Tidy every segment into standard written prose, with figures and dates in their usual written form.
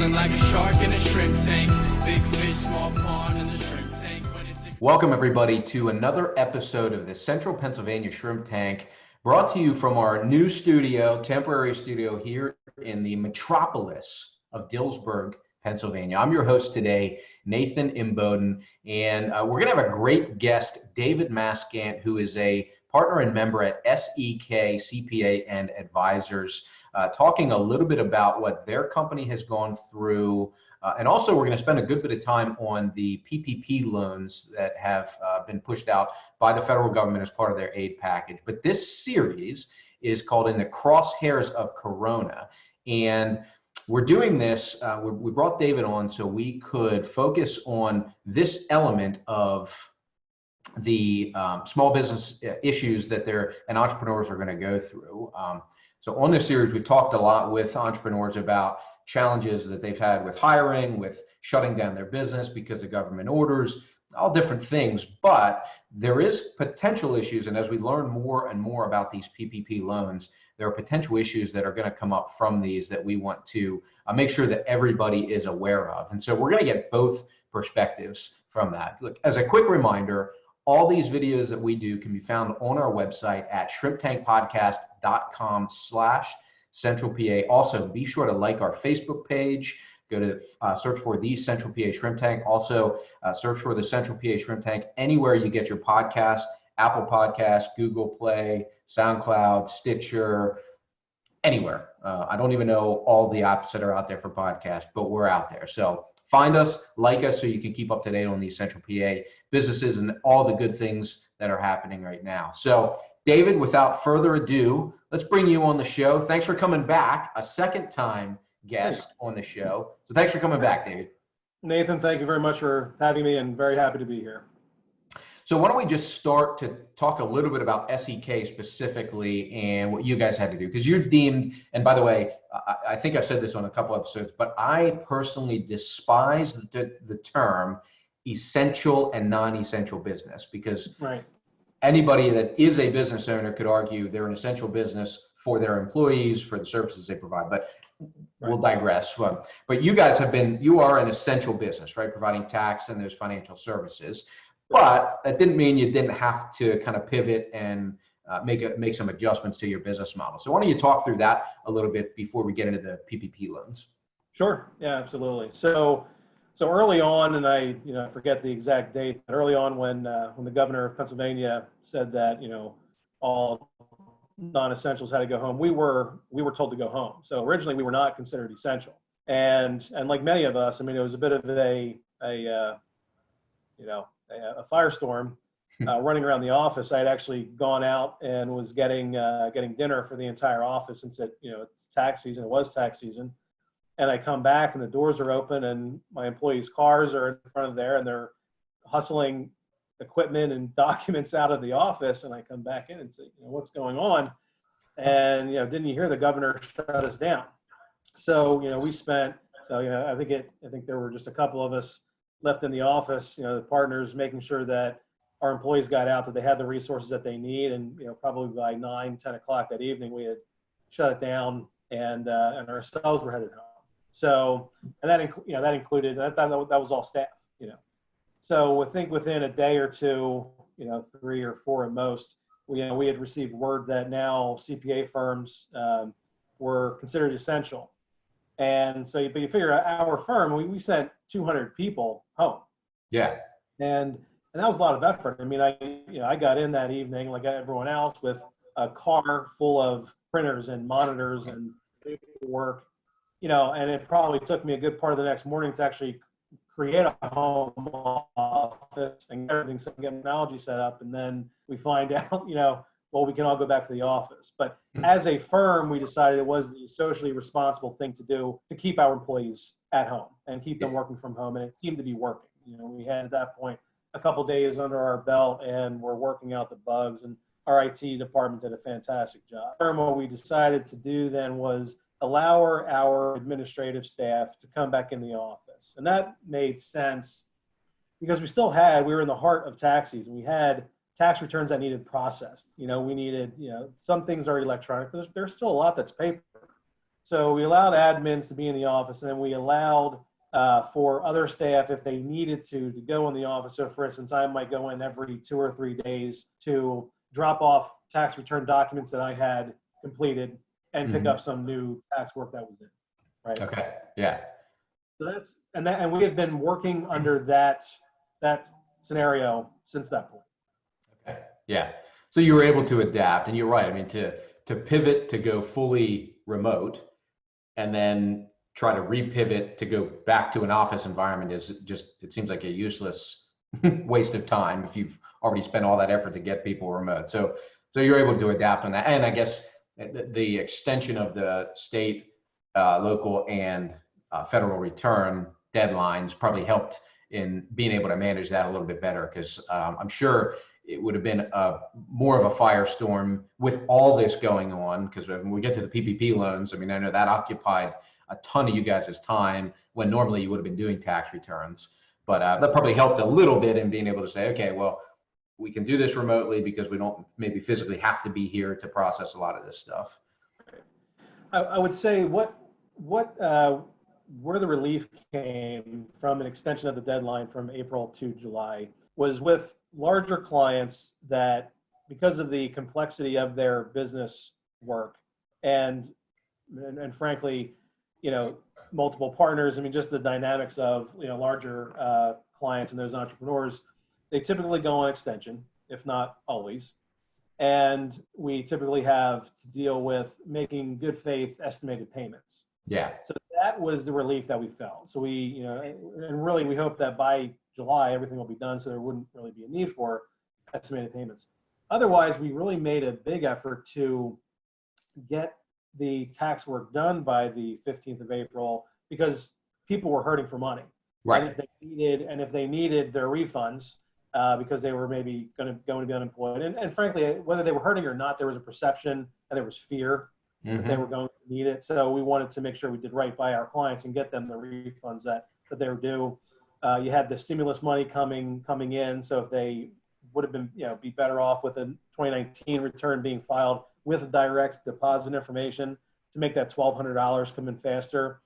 Swimming like a shark in a shrimp tank. Big fish, small pond in the shrimp tank. Welcome everybody to another episode of the Central Pennsylvania Shrimp Tank, brought to you from our new studio, temporary studio here in the metropolis of Dillsburg, Pennsylvania. I'm your host today, Nathan Imboden, and we're going to have a great guest, David Maaskant, who is a partner and member at SEK CPA and Advisors, talking a little bit about what their company has gone through. And also, we're going to spend a good bit of time on the PPP loans that have been pushed out by the federal government as part of their aid package. But this series is called In the Crosshairs of Corona. And we're doing this, we brought David on so we could focus on this element of the small business issues that and entrepreneurs are going to go through. So on this series, we've talked a lot with entrepreneurs about challenges that they've had with hiring, with shutting down their business because of government orders, all different things. But there is potential issues, and as we learn more and more about these PPP loans, there are potential issues that are going to come up from these that we want to make sure that everybody is aware of. And so we're going to get both perspectives from that. Look, as a quick reminder, all these videos that we do can be found on our website at shrimptankpodcast.com/Central PA. Also, be sure to like our Facebook page. Go to search for the Central PA Shrimp Tank. Also, search for the Central PA Shrimp Tank anywhere you get your podcasts, Apple Podcasts, Google Play, SoundCloud, Stitcher, anywhere. I don't even know all the apps that are out there for podcasts, but we're out there. So find us, like us, so you can keep up to date on these Central PA businesses and all the good things that are happening right now. So, David, without further ado, let's bring you on the show. Thanks for coming back, a second time guest on the show. So thanks for coming back, David. Nathan, thank you very much for having me, and very happy to be here. So why don't we just start to talk a little bit about SEK specifically and what you guys had to do? Because you're deemed, and by the way, I think I've said this on a couple episodes, but I personally despise the term essential and non-essential business, because anybody that is a business owner could argue they're an essential business for their employees, for the services they provide, but we'll digress. But you guys you are an essential business, right? Providing tax and there's financial services. But that didn't mean you didn't have to kind of pivot and make some adjustments to your business model. So why don't you talk through that a little bit before we get into the PPP loans? Sure. Yeah, absolutely. So early on, and I forget the exact date, but early on when the governor of Pennsylvania said that all non-essentials had to go home, we were told to go home. So originally we were not considered essential, and like many of us, I mean, it was a bit of a firestorm running around the office. I had actually gone out and was getting dinner for the entire office, since it's tax season. It was tax season, and I come back and the doors are open and my employees' cars are in front of there and they're hustling equipment and documents out of the office. And I come back in and say, what's going on? And didn't you hear the governor shut us down? So we spent. So I think there were just a couple of us left in the office, the partners, making sure that our employees got out, that they had the resources that they need. And, probably by 9-10 o'clock that evening, we had shut it down and ourselves were headed home. So, and that included, that was all staff, So I think within a day or two, 3 or 4 at most, we had received word that now CPA firms were considered essential. And so, but you figure our firm, we sent 200 people home. Yeah. And that was a lot of effort. I mean, I got in that evening, like everyone else, with a car full of printers and monitors and paperwork, and it probably took me a good part of the next morning to actually create a home office and get technology set up. And then we find out, we can all go back to the office. But as a firm, we decided it was the socially responsible thing to do to keep our employees at home and keep them working from home. And it seemed to be working. We had at that point a couple of days under our belt and we're working out the bugs, and our IT department did a fantastic job. What we decided to do then was allow our administrative staff to come back in the office. And that made sense because we were in the heart of tax season. We had tax returns that needed processed. We needed, some things are electronic, but there's still a lot that's paper. So we allowed admins to be in the office, and then we allowed for other staff, if they needed to go in the office. So for instance, I might go in every 2 or 3 days to drop off tax return documents that I had completed and pick up some new tax work that was in, right? Okay. Yeah. So and we have been working under that scenario since that point. Okay. Yeah. So you were able to adapt, and you're right. I mean, to pivot to go fully remote and then try to repivot to go back to an office environment is just, it seems like a useless waste of time if you've already spent all that effort to get people remote. So you're able to adapt on that. And I guess the extension of the state, local, and federal return deadlines probably helped in being able to manage that a little bit better, because I'm sure it would have been more of a firestorm with all this going on, because when we get to the PPP loans, I mean, I know that occupied a ton of you guys' time when normally you would have been doing tax returns. But that probably helped a little bit in being able to say, okay, well, we can do this remotely because we don't maybe physically have to be here to process a lot of this stuff. I would say where the relief came from an extension of the deadline from April to July was with larger clients that, because of the complexity of their business work and frankly, multiple partners. I mean, just the dynamics of, larger clients and those entrepreneurs, they typically go on extension, if not always. And we typically have to deal with making good faith estimated payments. Yeah. So that was the relief that we felt. So we, and really we hope that by July, everything will be done, so there wouldn't really be a need for estimated payments. Otherwise, we really made a big effort to get the tax work done by the 15th of April, because people were hurting for money. Right. And if they needed their refunds because they were maybe going to be unemployed, and frankly, whether they were hurting or not, there was a perception and there was fear that they were going to need it. So we wanted to make sure we did right by our clients and get them the refunds that they were due. You had the stimulus money coming in, so if they would have been, be better off with a 2019 return being filed with direct deposit information to make that $1,200 come in faster.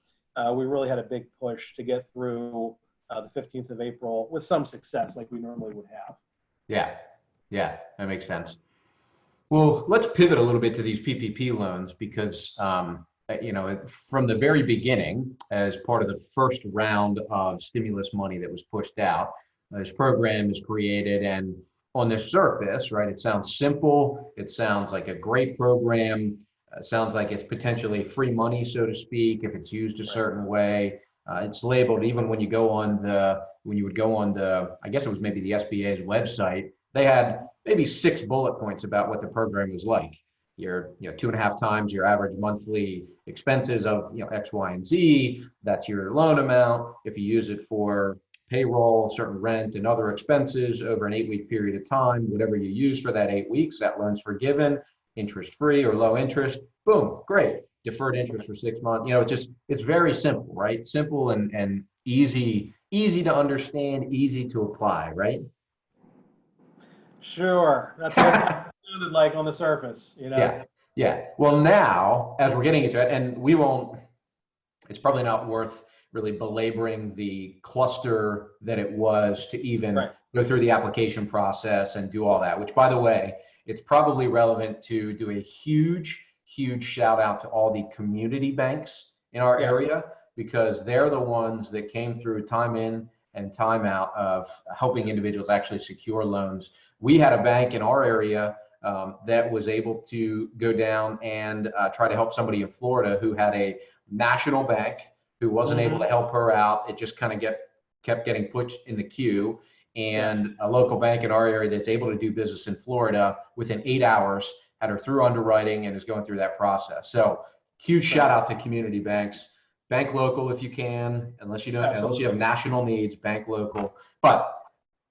We really had a big push to get through the 15th of April with some success, like we normally would have. Yeah, that makes sense. Well, let's pivot a little bit to these PPP loans, because from the very beginning, as part of the first round of stimulus money that was pushed out, this program is created, and on the surface, right, it sounds simple. It sounds like a great program. It sounds like it's potentially free money, so to speak, if it's used a certain way. It's labeled, even when you would go on the, I guess it was maybe the SBA's website, they had maybe 6 bullet points about what the program was like. Your 2.5 times your average monthly expenses of X, Y, and Z. That's your loan amount. If you use it for payroll, certain rent, and other expenses over an 8-week period of time, whatever you use for that 8 weeks, that loan's forgiven, interest-free or low interest. Boom, great. Deferred interest for 6 months. It's very simple, right? Simple and easy to understand, easy to apply, right? Sure, that's what it sounded like on the surface, Yeah. Well, now as we're getting into it, and it's probably not worth really belaboring the cluster that it was to even go through the application process and do all that, which, by the way, it's probably relevant to do a huge shout out to all the community banks in our area, because they're the ones that came through time in and time out of helping individuals actually secure loans. We had a bank in our area that was able to go down and try to help somebody in Florida who had a national bank who wasn't able to help her out. It just kind of kept getting pushed in the queue. And a local bank in our area that's able to do business in Florida within 8 hours had her through underwriting and is going through that process. So huge shout out to community banks. Bank local if you can, unless you have national needs, bank local. But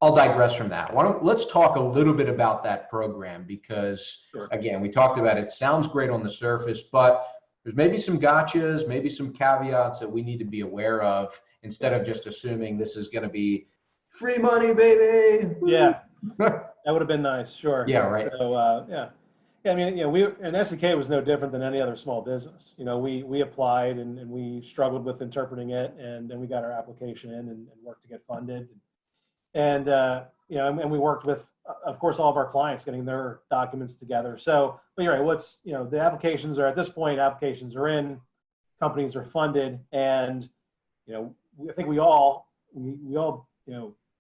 I'll digress from that. Let's talk a little bit about that program, because again, we talked about it sounds great on the surface, but there's maybe some gotchas, maybe some caveats that we need to be aware of, instead of just assuming this is going to be free money, baby. Yeah, that would have been nice. Sure. Yeah, right. So I mean, and SEK was no different than any other small business. We applied and we struggled with interpreting it, and then we got our application in and worked to get funded. And and we worked with, of course, all of our clients getting their documents together. So, but you're right. The applications are, at this point, applications are in, companies are funded, and I think we all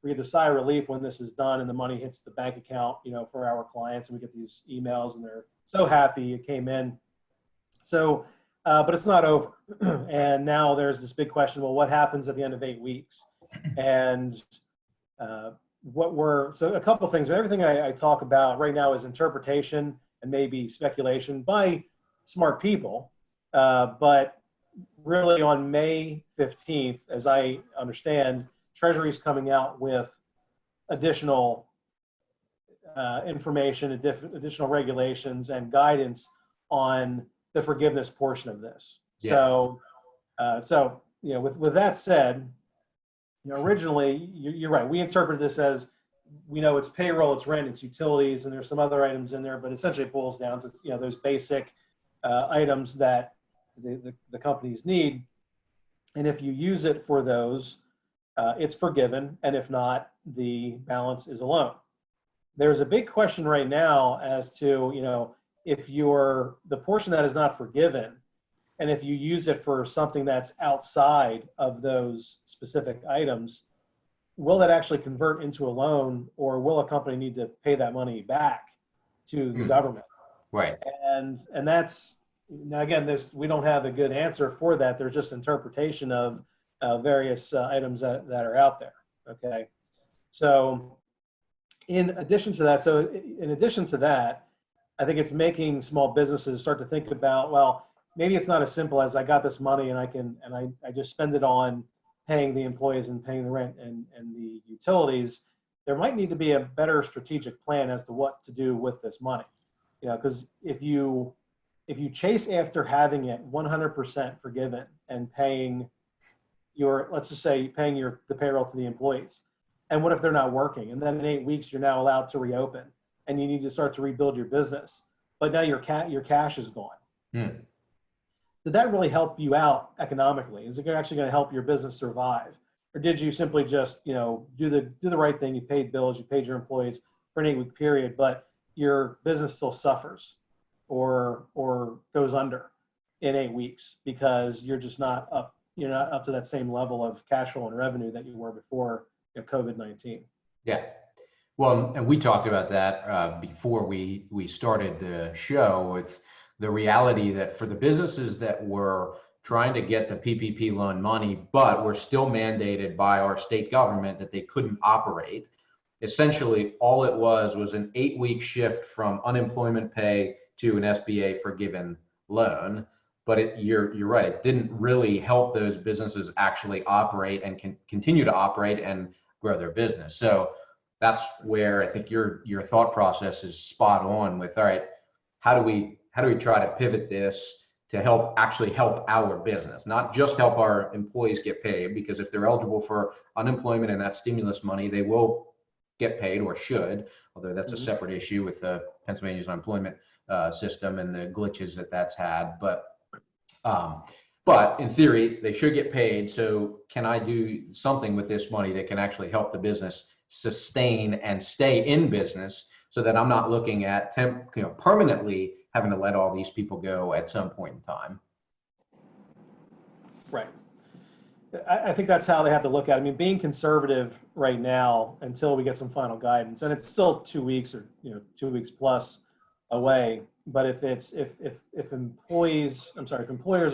breathe a sigh of relief when this is done and the money hits the bank account, for our clients, and we get these emails and they're so happy it came in. So, but it's not over. And now there's this big question, well, what happens at the end of 8 weeks? And so a couple of things. Everything I talk about right now is interpretation and maybe speculation by smart people. But really on May 15th, as I understand, Treasury's coming out with additional information, additional regulations and guidance on the forgiveness portion of this. Yeah. So with that said, originally you're right. We interpreted this as, it's payroll, it's rent, it's utilities, and there's some other items in there, but essentially it boils down to those basic items that the companies need. And if you use it for those, it's forgiven, and if not, the balance is a loan. There's a big question right now as to, if the portion that is not forgiven, and if you use it for something that's outside of those specific items, will that actually convert into a loan, or will a company need to pay that money back to the government? Right. And that's, now again, we don't have a good answer for that. There's just interpretation of various items that are out there. Okay. So in addition to that, I think it's making small businesses start to think about, well, maybe it's not as simple as I got this money and I just spend it on paying the employees and paying the rent and the utilities. There might need to be a better strategic plan as to what to do with this money. Because if you chase after having it 100% forgiven and paying the payroll to the employees, and what if they're not working? And then in 8 weeks, you're now allowed to reopen and you need to start to rebuild your business, but now your cash is gone. Did that really help you out economically? Is it actually going to help your business survive? Or did you simply just, do the right thing? You paid bills, you paid your employees for an 8-week period, but your business still suffers or goes under in 8 weeks because you're just not up to that same level of cash flow and revenue that you were before COVID-19. Yeah. Well, and we talked about that before we started the show, with the reality that for the businesses that were trying to get the PPP loan money, but were still mandated by our state government that they couldn't operate, essentially all it was an 8-week shift from unemployment pay to an SBA forgiven loan. But you're right, it didn't really help those businesses actually operate and continue to operate and grow their business. So that's where I think your thought process is spot on with, all right, how do we try to pivot this to help our business, not just help our employees get paid, because if they're eligible for unemployment and that stimulus money, they will get paid, or should, although that's a separate issue with Pennsylvania's unemployment system and the glitches that's had. But in theory, they should get paid. So can I do something with this money that can actually help the business sustain and stay in business, so that I'm not looking at permanently having to let all these people go at some point in time? Right. I think that's how they have to look at it. I mean, being conservative right now until we get some final guidance, and it's still 2 weeks or 2 weeks plus away. But if employers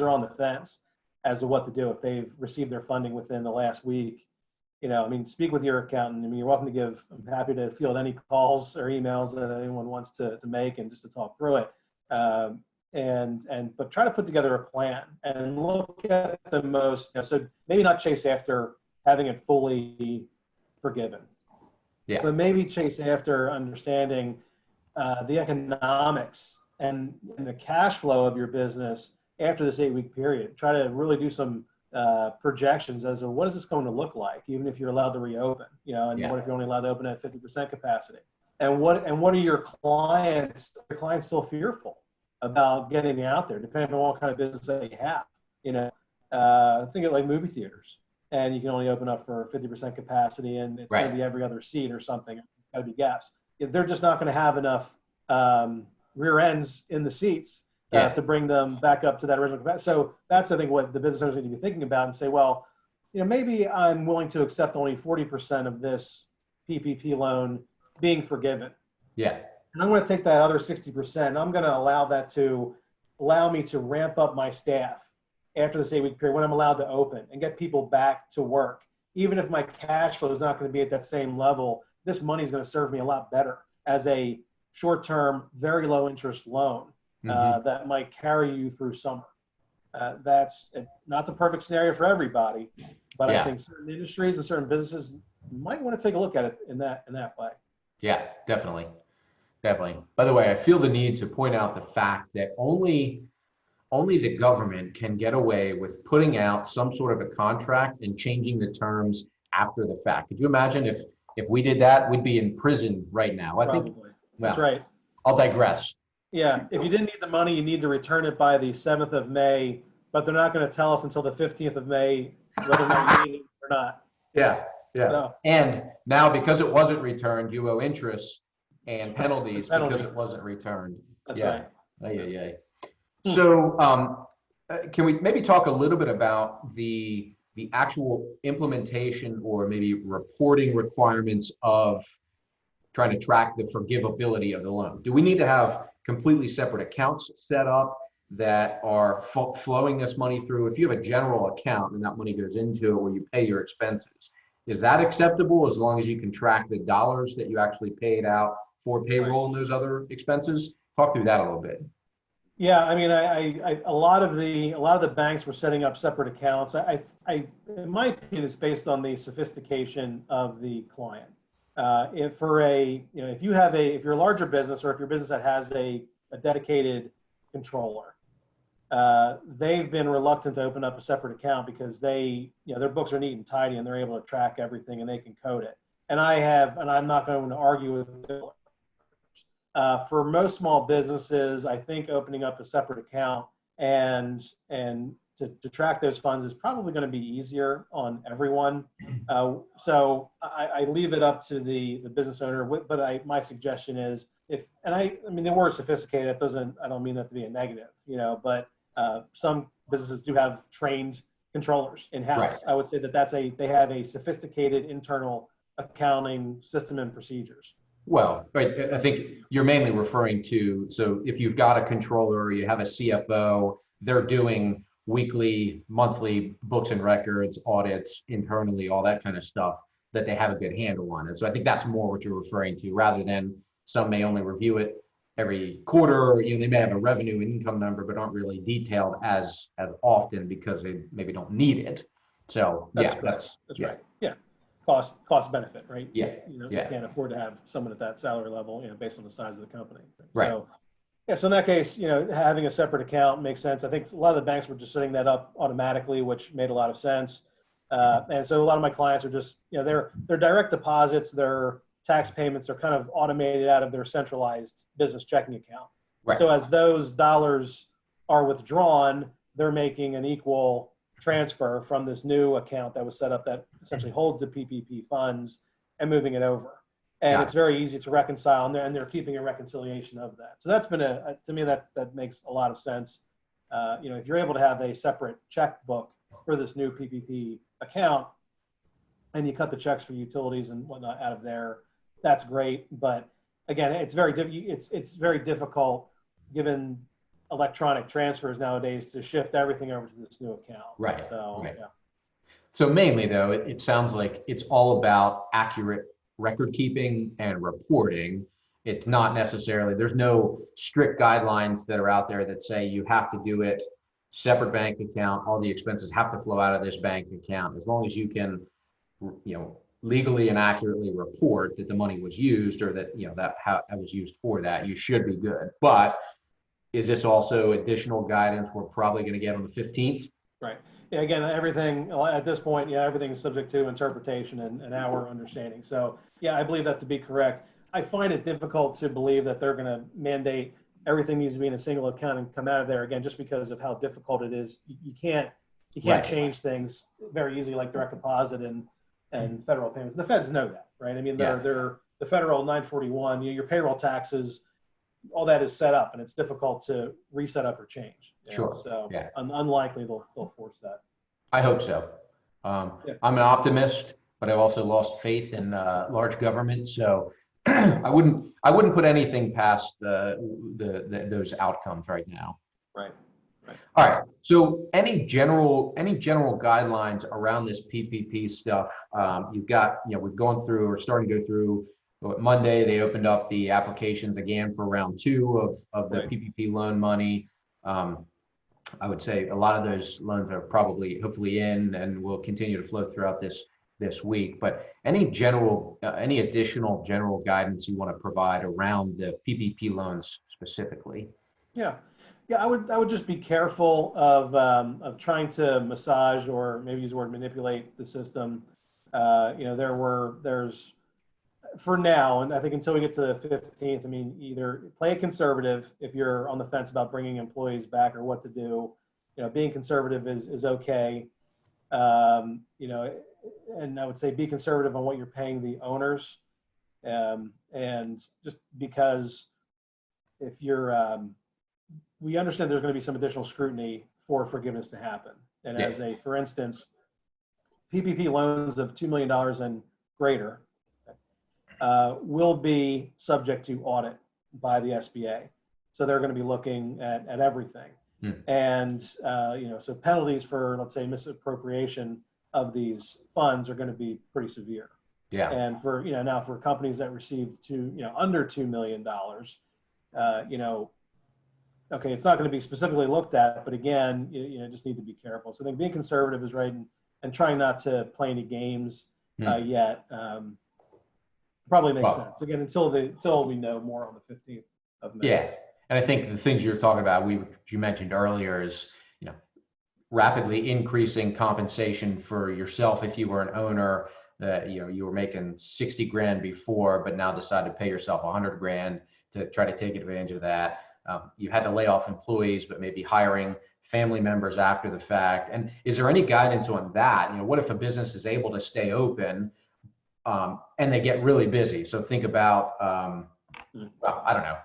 are on the fence as to what to do, if they've received their funding within the last week, speak with your accountant. You're welcome to give. I'm happy to field any calls or emails that anyone wants to make, and just to talk through it. But try to put together a plan and look at the most. So maybe not chase after having it fully forgiven. Yeah. But maybe chase after understanding the economics and the cash flow of your business after this 8-week period. Try to really do some projections as to what is this going to look like, even if you're allowed to reopen, what if you're only allowed to open at 50% capacity? And what are your clients? Are your clients still fearful about getting out there, depending on what kind of business they have? Think of like movie theaters, and you can only open up for 50% capacity, and it's going to be every other seat or something. Got to be gaps. They're just not going to have enough rear ends in the seats to bring them back up to that original capacity. So that's, I think, what the business owners need to be thinking about and say, well, maybe I'm willing to accept only 40% of this PPP loan being forgiven. Yeah. And I'm going to take that other 60%. And I'm going to allow that to allow me to ramp up my staff after this 8-week period when I'm allowed to open and get people back to work. Even if my cash flow is not going to be at that same level, this money is going to serve me a lot better as a short-term, very low-interest loan that might carry you through summer. That's not the perfect scenario for everybody, but I think certain industries and certain businesses might want to take a look at it in that way. Yeah, definitely. Definitely. By the way, I feel the need to point out the fact that only the government can get away with putting out some sort of a contract and changing the terms after the fact. Could you imagine if we did that, we'd be in prison right now? I think, well, that's right. I'll digress. Yeah, if you didn't need the money, you need to return it by the 7th of May, but they're not going to tell us until the 15th of May whether or not you need it or not. Yeah. So, and now because it wasn't returned, you owe interest and penalties because it wasn't returned. That's right. Yeah. So can we maybe talk a little bit about the actual implementation or maybe reporting requirements of trying to track the forgivability of the loan? Do we need to have completely separate accounts set up that are flowing this money through? If you have a general account and that money goes into it where you pay your expenses, is that acceptable as long as you can track the dollars that you actually paid out for payroll and those other expenses? Talk through that a little bit. Yeah, I mean, a lot of the banks were setting up separate accounts. In my opinion, it's based on the sophistication of the client. If you're a larger business or if you're a business that has a dedicated controller, they've been reluctant to open up a separate account because their books are neat and tidy and they're able to track everything and they can code it. And I'm not going to argue with it. For most small businesses, I think opening up a separate account and to track those funds is probably going to be easier on everyone. So I leave it up to the business owner. But my suggestion is I mean the word sophisticated, I don't mean that to be a negative, but some businesses do have trained controllers in-house. Right. I would say they have a sophisticated internal accounting system and procedures. Well, right. I think you're mainly referring to, so if you've got a controller or you have a CFO, they're doing weekly, monthly books and records, audits internally, all that kind of stuff that they have a good handle on. And so I think that's more what you're referring to, rather than some may only review it every quarter, or they may have a revenue and income number, but aren't really detailed as often because they maybe don't need it. So that's right. Yeah. Cost benefit, right? Yeah. You can't afford to have someone at that salary level, based on the size of the company. Right. So in that case, having a separate account makes sense. I think a lot of the banks were just setting that up automatically, which made a lot of sense. And so a lot of my clients are just, their direct deposits, their tax payments are kind of automated out of their centralized business checking account. Right. So as those dollars are withdrawn, they're making an equal transfer from this new account that was set up that essentially holds the PPP funds and moving it over. And it's very easy to reconcile, and they're keeping a reconciliation of that. So that's been to me, that makes a lot of sense. If you're able to have a separate checkbook for this new PPP account and you cut the checks for utilities and whatnot out of there, that's great. But again, it's very difficult given electronic transfers nowadays to shift everything over to this new account. Right. So, right. Yeah. So mainly though, it sounds like it's all about accurate record keeping and reporting. It's not necessarily, there's no strict guidelines that are out there that say you have to do it separate bank account, all the expenses have to flow out of this bank account. As long as you can, legally and accurately report that the money was used, or that, that how it was used for that, you should be good. But is this also additional guidance we're probably going to get on the 15th? Right. Yeah, again, everything at this point, everything is subject to interpretation and our understanding. So, I believe that to be correct. I find it difficult to believe that they're going to mandate everything needs to be in a single account and come out of there again, just because of how difficult it is. You can't Right. change things very easily like direct deposit and federal payments. The feds know that, right? I mean, they're the federal 941, your payroll taxes, all that is set up, and it's difficult to reset up or change. Sure. So Yeah. unlikely they'll force that. I hope so. I'm an optimist, but I've also lost faith in large government. So I wouldn't put anything past those outcomes right now. Right. All right. So any general guidelines around this PPP stuff? You've got, we've gone through or starting to go through. Monday, they opened up the applications again for round 2 of the Right. PPP loan money. I would say a lot of those loans are hopefully in and will continue to flow throughout this week. But any additional general guidance you want to provide around the PPP loans specifically? Yeah. I would just be careful of trying to massage or maybe use the word manipulate the system. There's for now, and I think until we get to the 15th, I mean, either play it conservative if you're on the fence about bringing employees back or what to do. Being conservative is okay. And I would say be conservative on what you're paying the owners. And just because if you're, we understand there's going to be some additional scrutiny for forgiveness to happen. And as for instance, PPP loans of $2 million and greater will be subject to audit by the SBA. So they're going to be looking at everything. And, so penalties for, let's say, misappropriation of these funds are going to be pretty severe. Yeah. And for, now for companies that received under $2 million, okay, it's not going to be specifically looked at, but again, just need to be careful. So I think being conservative is right, and trying not to play any games yet probably makes sense. Again, until we know more on the 15th of May. Yeah, and I think the things you're talking about, you mentioned earlier, is rapidly increasing compensation for yourself if you were an owner. You were making 60 grand before, but now decide to pay yourself 100 grand to try to take advantage of that. You had to lay off employees, but maybe hiring family members after the fact. And is there any guidance on that? What if a business is able to stay open and they get really busy? So think about, I don't know.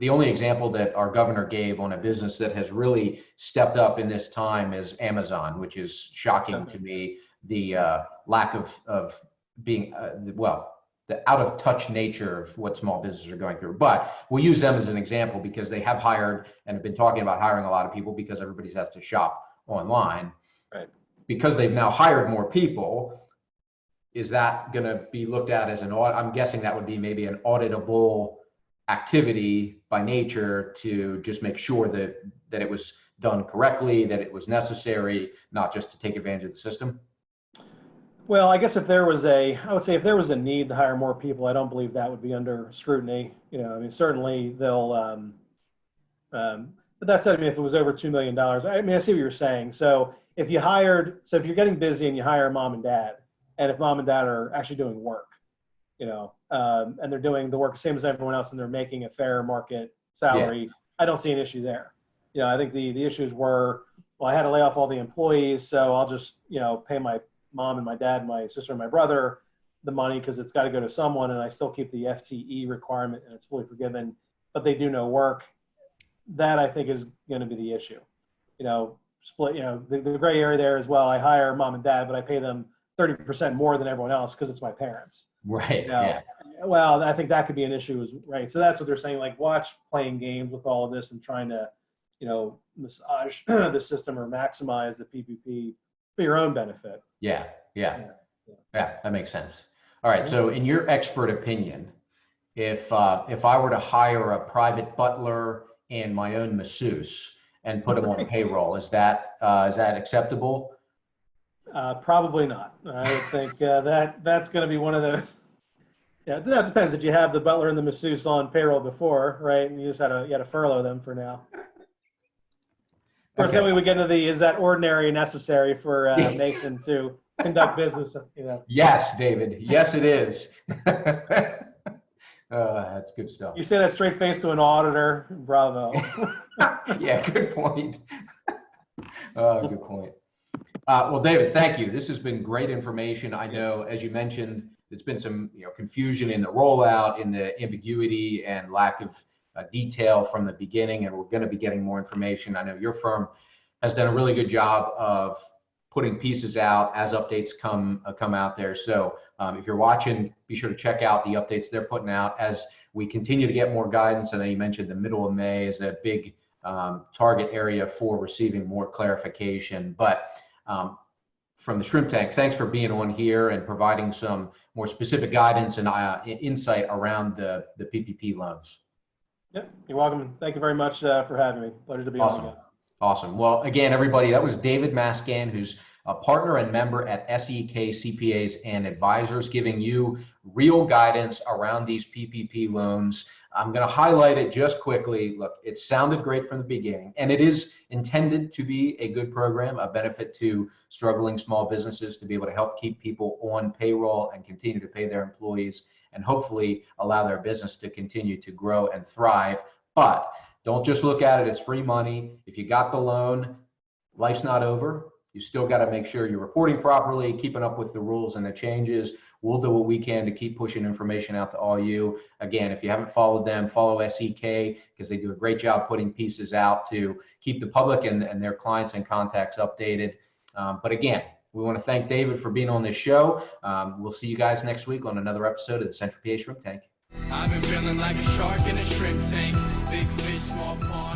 The only example that our governor gave on a business that has really stepped up in this time is Amazon, which is shocking to me. The lack of being, the out of touch nature of what small businesses are going through. But we'll use them as an example because they have hired and have been talking about hiring a lot of people because everybody has to shop online. Right. Because they've now hired more people, is that going to be looked at as an audit? I'm guessing that would be maybe an auditable activity by nature to just make sure that it was done correctly, that it was necessary, not just to take advantage of the system. Well, I guess I would say if there was a need to hire more people, I don't believe that would be under scrutiny. Certainly they'll, but that said, if it was over $2 million, I see what you're saying. So if you're getting busy and you hire mom and dad, and if mom and dad are actually doing work, and they're doing the work the same as everyone else and they're making a fair market salary, I don't see an issue there. I think the issues were, I had to lay off all the employees, so I'll just, pay my mom and my dad, my sister and my brother the money because it's got to go to someone, and I still keep the FTE requirement and it's fully forgiven, but they do no work. That I think is going to be the issue. Split, the gray area there as well. I hire mom and dad, but I pay them 30% more than everyone else because it's my parents. Right. Well, I think that could be an issue, right? So that's what they're saying, like watch playing games with all of this and trying to, massage the system or maximize the PPP for your own benefit. Yeah, that makes sense. All right. So in your expert opinion, if I were to hire a private butler and my own masseuse and put them on payroll, is that acceptable? Probably not. I would think that's going to be one of those. Yeah, that depends. Did you have the butler and the masseuse on payroll before, right? And you just had to furlough them for now. Of course, then we would get into is that ordinary necessary for Nathan to conduct business? Yes, David. Yes, it is. That's good stuff. You say that straight face to an auditor. Bravo. Yeah, good point. Good point. Well, David, thank you. This has been great information. I know, as you mentioned, there's been some confusion in the rollout, in the ambiguity and lack of detail from the beginning, and we're going to be getting more information. I know your firm has done a really good job of putting pieces out as updates come out there. So if you're watching, be sure to check out the updates they're putting out as we continue to get more guidance. I know you mentioned the middle of May is a big target area for receiving more clarification. But from the Shrimp Tank, thanks for being on here and providing some more specific guidance and insight around the PPP loans. Yep, you're welcome. Thank you very much for having me. Pleasure to be on again. Awesome. Well, again, everybody, that was David Maaskant, who's a partner and member at SEK CPAs and Advisors, giving you real guidance around these PPP loans. I'm going to highlight it just quickly. Look, it sounded great from the beginning, and it is intended to be a good program, a benefit to struggling small businesses to be able to help keep people on payroll and continue to pay their employees and hopefully allow their business to continue to grow and thrive. But don't just look at it as free money. If you got the loan, life's not over. You still got to make sure you're reporting properly, keeping up with the rules and the changes. We'll do what we can to keep pushing information out to all you. Again, if you haven't followed them, follow SEK because they do a great job putting pieces out to keep the public and their clients and contacts updated. But again, we want to thank David for being on this show. We'll see you guys next week on another episode of the Central PA Shrimp Tank. I've been feeling like a shark in a shrimp tank. Big fish, small pond.